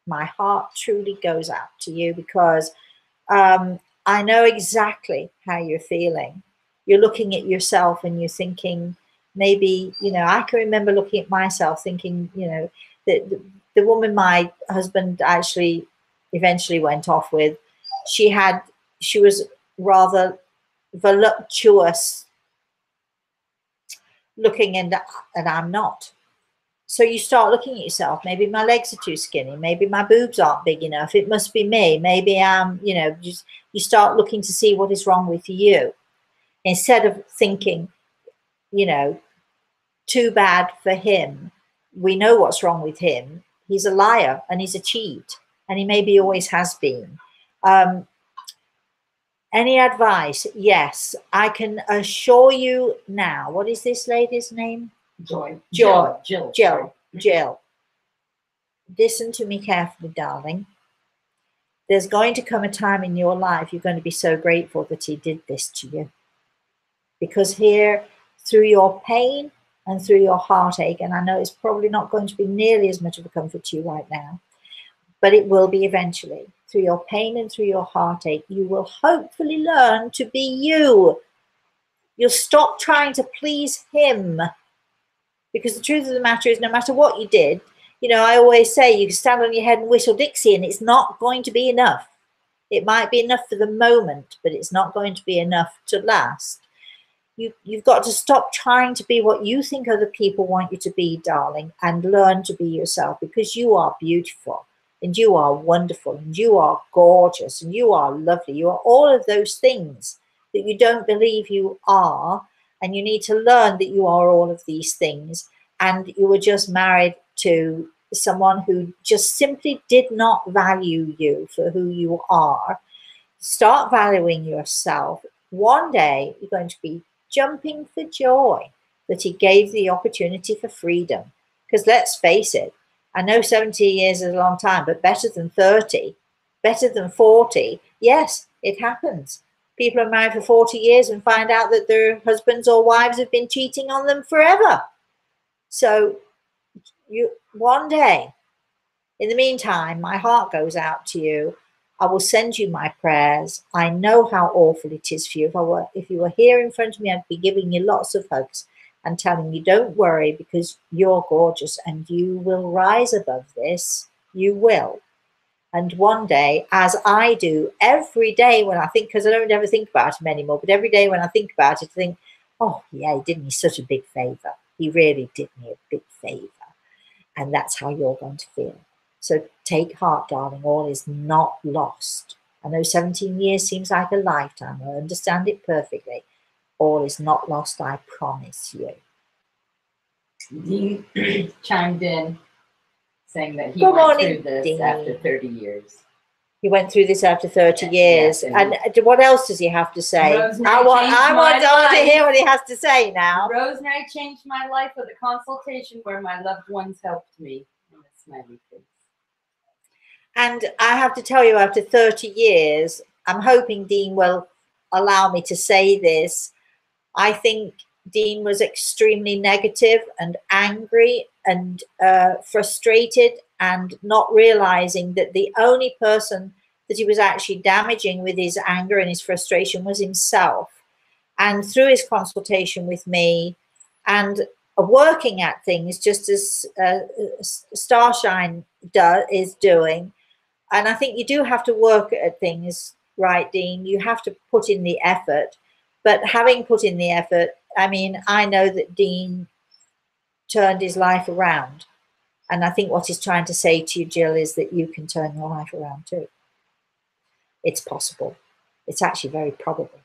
My heart truly goes out to you, because I know exactly how you're feeling. You're looking at yourself and you're thinking, maybe, I can remember looking at myself thinking, that the woman my husband actually eventually went off with, she was rather voluptuous looking, and I'm not. So you start looking at yourself. Maybe my legs are too skinny. Maybe my boobs aren't big enough. It must be me. Maybe I'm, you start looking to see what is wrong with you, instead of thinking, too bad for him. We know what's wrong with him. He's a liar and he's a cheat, and he maybe always has been. Any advice? Yes, I can assure you now. What is this lady's name? Jill. Listen to me carefully, darling. There's going to come a time in your life you're going to be so grateful that he did this to you. Because here, through your pain, and through your heartache. And I know it's probably not going to be nearly as much of a comfort to you right now, but it will be eventually. Through your pain and through your heartache, you will hopefully learn to be you. You'll stop trying to please him. Because the truth of the matter is, no matter what you did, you know, I always say you can stand on your head and whistle Dixie and it's not going to be enough. It might be enough for the moment, but it's not going to be enough to last. You've got to stop trying to be what you think other people want you to be, darling, and learn to be yourself, because you are beautiful and you are wonderful and you are gorgeous and you are lovely. You are all of those things that you don't believe you are, and you need to learn that you are all of these things. And you were just married to someone who just simply did not value you for who you are. Start valuing yourself. One day you're going to be jumping for joy that he gave the opportunity for freedom. Because let's face it, I know 70 years is a long time, but better than 30, better than 40. Yes, it happens. People are married for 40 years and find out that their husbands or wives have been cheating on them forever. So one day, in the meantime, my heart goes out to you. I will send you my prayers. I know how awful it is for you. If you were here in front of me, I'd be giving you lots of hugs and telling you, don't worry, because you're gorgeous and you will rise above this. You will. And one day, as I do every day when I think, because I don't ever think about him anymore, but every day when I think about it, I think, oh, yeah, he did me such a big favor. He really did me a big favor. And that's how you're going to feel. So take heart, darling. All is not lost. I know 17 years seems like a lifetime. I understand it perfectly. All is not lost, I promise you. Dean chimed in saying that he went through this after 30 years. He went through this after 30 years. Yes, and what else does he have to say? I want to hear what he has to say now. Rosemary changed my life with a consultation where my loved ones helped me. And a smiley face. And I have to tell you, after 30 years, I'm hoping Dean will allow me to say this. I think Dean was extremely negative and angry and frustrated, and not realizing that the only person that he was actually damaging with his anger and his frustration was himself. And through his consultation with me and working at things just as Starshine is doing, and I think you do have to work at things, right, Dean? You have to put in the effort. But having put in the effort, I mean, I know that Dean turned his life around. And I think what he's trying to say to you, Jill, is that you can turn your life around too. It's possible. It's actually very probable.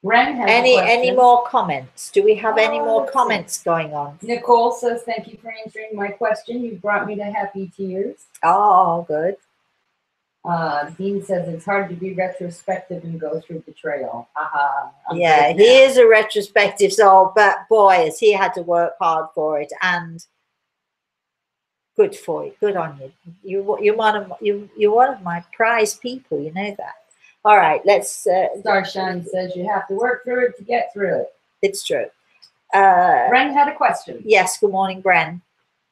Ren has any more comments? Do we have any more comments going on? Nicole says, thank you for answering my question. You brought me to happy tears. Oh, good. Dean says it's hard to be retrospective and go through betrayal. Yeah, he is a retrospective soul, but boy, has he had to work hard for it. And good for you. Good on you. You're one of my prized people. You know that. All right, let's. Starshine says you have to work through it to get through it. It's true. Bren had a question. Yes. Good morning, Bren.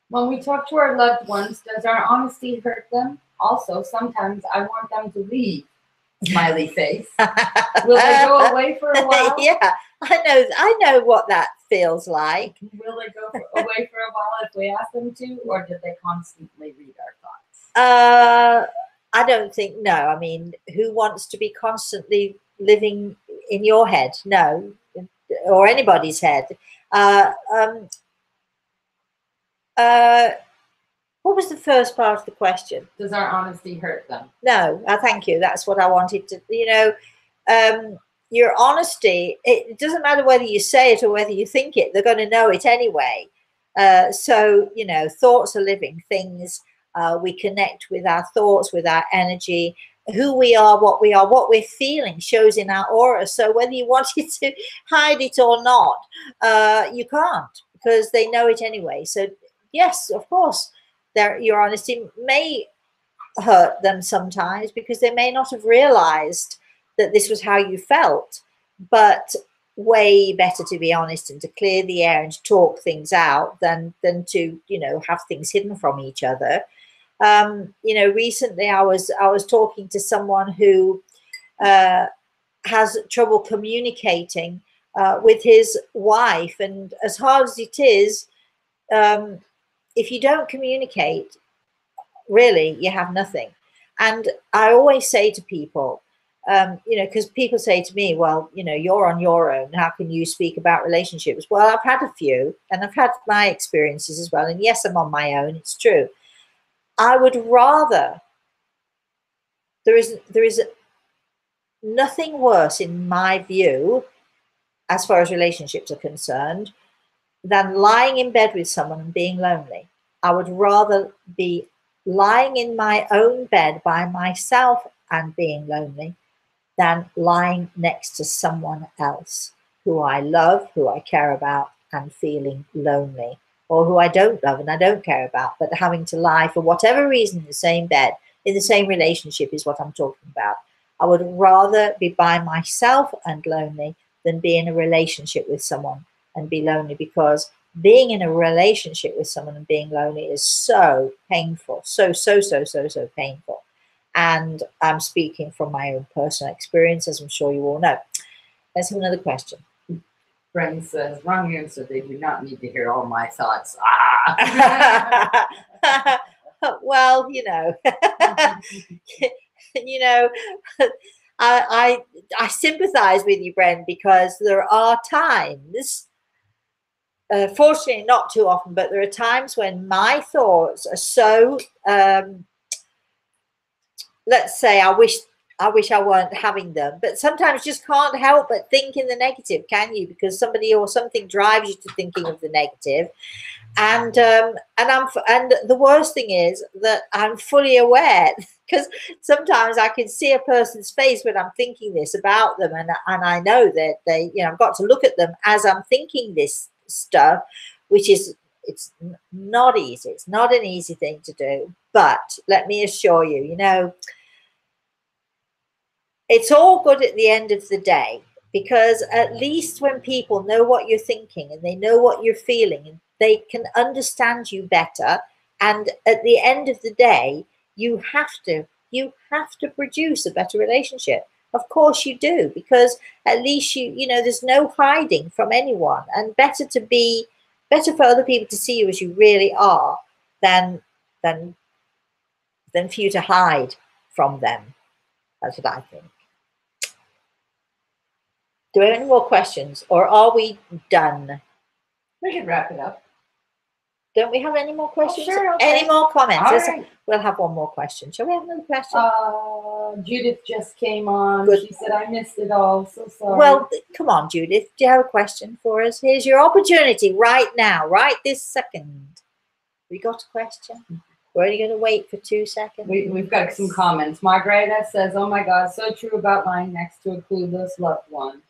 When we talk to our loved ones, does our honesty hurt them? Also, sometimes I want them to leave. Smiley face. Will they go away for a while? Yeah, I know what that feels like. Will they go away for a while if we ask them to, or do they constantly read our thoughts? I don't think, no. I mean, who wants to be constantly living in your head? No, or anybody's head. What was the first part of the question? Does our honesty hurt them? No, thank you. That's what I wanted to, your honesty, it doesn't matter whether you say it or whether you think it, they're going to know it anyway. So, thoughts are living things. We connect with our thoughts, with our energy. Who we are, what we're feeling shows in our aura. So whether you wanted to hide it or not, you can't, because they know it anyway. So yes, of course, your honesty may hurt them sometimes because they may not have realized that this was how you felt. But way better to be honest and to clear the air and to talk things out than to, you know, have things hidden from each other. You know, recently I was talking to someone who has trouble communicating with his wife, and as hard as it is, if you don't communicate, really, you have nothing. And I always say to people, you know, because people say to me, well, you know, you're on your own, how can you speak about relationships? Well, I've had a few, and I've had my experiences as well, and yes, I'm on my own, it's true. I would rather, there is nothing worse in my view as far as relationships are concerned than lying in bed with someone and being lonely. I would rather be lying in my own bed by myself and being lonely than lying next to someone else who I love, who I care about, and feeling lonely, or who I don't love and I don't care about, but having to lie for whatever reason in the same bed, in the same relationship is what I'm talking about. I would rather be by myself and lonely than be in a relationship with someone and be lonely, because being in a relationship with someone and being lonely is so painful, so painful. And I'm speaking from my own personal experience, as I'm sure you all know. Let's have another question. Friend says, wrong answer. They do not need to hear all my thoughts. Ah. Well, you know, you know, I sympathize with you, Bren, because there are times, fortunately not too often, but there are times when my thoughts are so, let's say, I wish I weren't having them, but sometimes just can't help but think in the negative, can you? Because somebody or something drives you to thinking of the negative. And the worst thing is that I'm fully aware, because sometimes I can see a person's face when I'm thinking this about them, and I know that they, you know, I've got to look at them as I'm thinking this stuff, which is, it's not easy. It's not an easy thing to do, but let me assure you, you know, it's all good at the end of the day, because at least when people know what you're thinking and they know what you're feeling and they can understand you better, and at the end of the day, you have to produce a better relationship. Of course you do, because at least you know, there's no hiding from anyone, and better for other people to see you as you really are than for you to hide from them. That's what I think. Do we have any more questions, or are we done? We can wrap it up. Don't we have any more questions? Oh, sure, okay. Any more comments? Right. We'll have one more question. Shall we have another question? Judith just came on. Good. She said, I missed it all. So sorry. Well, come on, Judith. Do you have a question for us? Here's your opportunity right now, right this second. We got a question? We're only going to wait for 2 seconds. We've got some comments. Margareta says, oh my God, so true about lying next to a clueless loved one.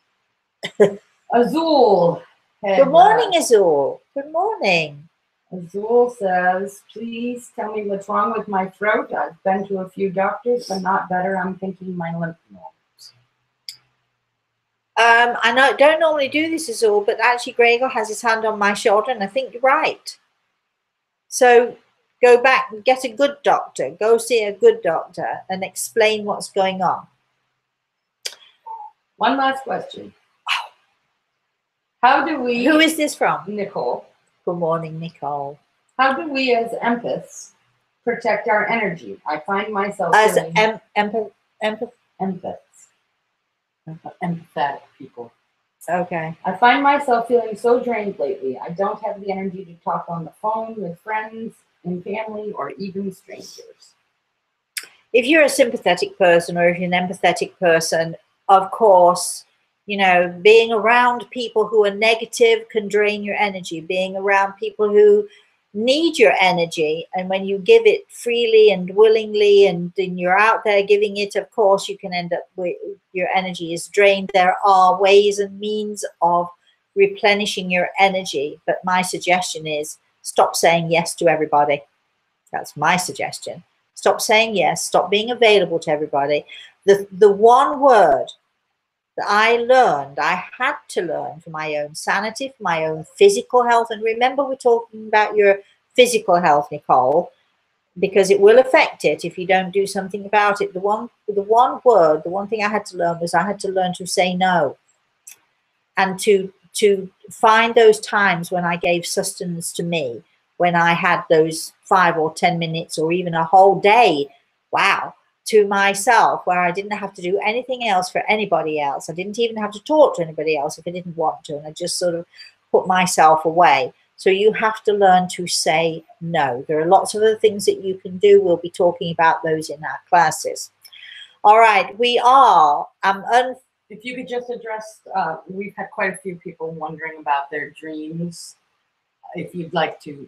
Azul. Good morning, Azul. Good morning. Azul says, please tell me what's wrong with my throat. I've been to a few doctors, but not better. I'm thinking my lymph nodes. I don't normally do this, Azul, but actually Gregor has his hand on my shoulder, and I think you're right. So go back and get a good doctor. Go see a good doctor and explain what's going on. One last question. How do we... Who is this from? Nicole. Good morning, Nicole. How do we as empaths protect our energy? I find myself as empathetic people. Okay. I find myself feeling so drained lately. I don't have the energy to talk on the phone with friends and family or even strangers. If you're a sympathetic person, or if you're an empathetic person, of course, you know, being around people who are negative can drain your energy. Being around people who need your energy, and when you give it freely and willingly and you're out there giving it, of course, you can end up with your energy is drained. There are ways and means of replenishing your energy, but my suggestion is stop saying yes to everybody. That's my suggestion. Stop saying yes. Stop being available to everybody. The one word that I had to learn for my own sanity, for my own physical health. And remember, we're talking about your physical health, Nicole, because it will affect it if you don't do something about it. The one thing I had to learn was I had to learn to say no, and to find those times when I gave sustenance to me, when I had those 5 or 10 minutes or even a whole day, wow, to myself, where I didn't have to do anything else for anybody else. I didn't even have to talk to anybody else if I didn't want to, and I just sort of put myself away. So you have to learn to say no. There are lots of other things that you can do. We'll be talking about those in our classes. All right, we are if you could just address, we've had quite a few people wondering about their dreams. If you'd like to,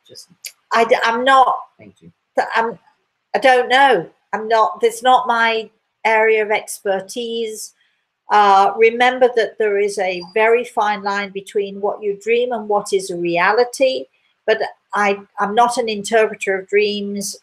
just. I'm not. Thank you. I don't know. I'm not. It's not my area of expertise. Remember that there is a very fine line between what you dream and what is a reality. But I'm not an interpreter of dreams.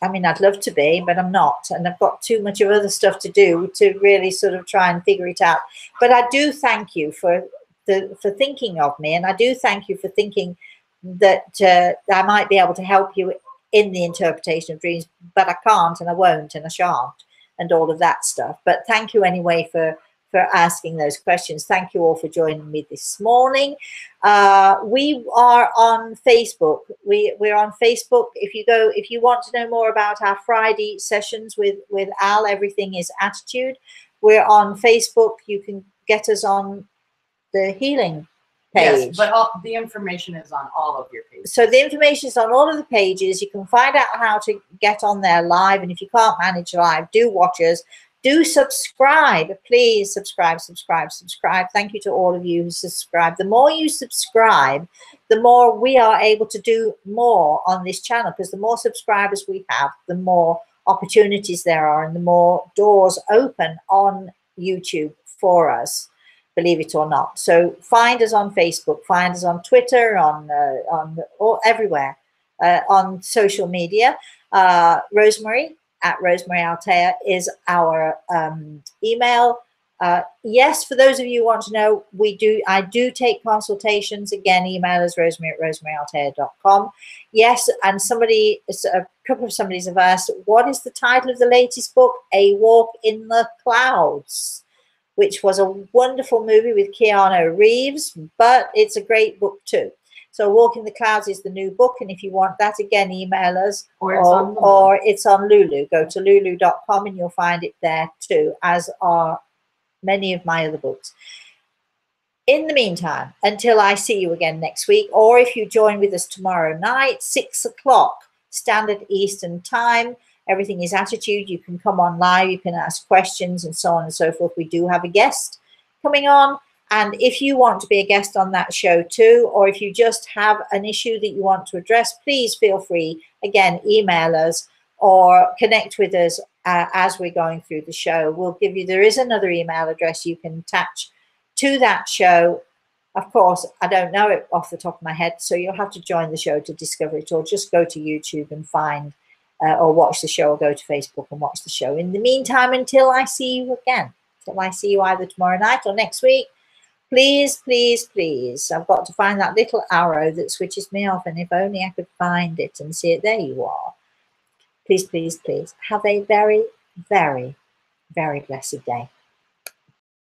I mean, I'd love to be, but I'm not. And I've got too much of other stuff to do to really sort of try and figure it out. But I do thank you for thinking of me. And I do thank you for thinking that I might be able to help you in the interpretation of dreams, but I can't and I won't and I shan't and all of that stuff. But thank you anyway for asking those questions. Thank you all for joining me this morning. We are on Facebook. We're on Facebook. If you want to know more about our Friday sessions with Al, everything is attitude. We're on Facebook. You can get us on the healing page. Yes, but the information is on all of your pages. So the information is on all of the pages. You can find out how to get on there live. And if you can't manage live, do watch us. Do subscribe. Please subscribe. Thank you to all of you who subscribe. The more you subscribe, the more we are able to do more on this channel, because the more subscribers we have, the more opportunities there are and the more doors open on YouTube for us, believe it or not. So find us on Facebook, find us on Twitter, on everywhere, on social media. Rosemary at Rosemary Altea is our email. Yes, for those of you who want to know, I do take consultations. Again, email us rosemary@rosemaryaLtea.com. Yes, and a couple of somebody's have asked, what is the title of the latest book? A Walk in the Clouds, which was a wonderful movie with Keanu Reeves, but it's a great book too. So Walk in the Clouds is the new book, and if you want that, again, email us, or it's on Lulu. Go to lulu.com and you'll find it there too, as are many of my other books. In the meantime, until I see you again next week, or if you join with us tomorrow night, 6 o'clock, Standard Eastern Time, everything is attitude. You can come on live, you can ask questions and so on and so forth. We do have a guest coming on. And if you want to be a guest on that show too, or if you just have an issue that you want to address, please feel free, again, email us or connect with us as we're going through the show. There is another email address you can attach to that show. Of course, I don't know it off the top of my head, so you'll have to join the show to discover it, or just go to YouTube and find or watch the show, or go to Facebook and watch the show. In the meantime, until I see you again, until I see you either tomorrow night or next week, please, please, please, I've got to find that little arrow that switches me off, and if only I could find it and see it. There you are. Please, please, please have a very, very, very blessed day.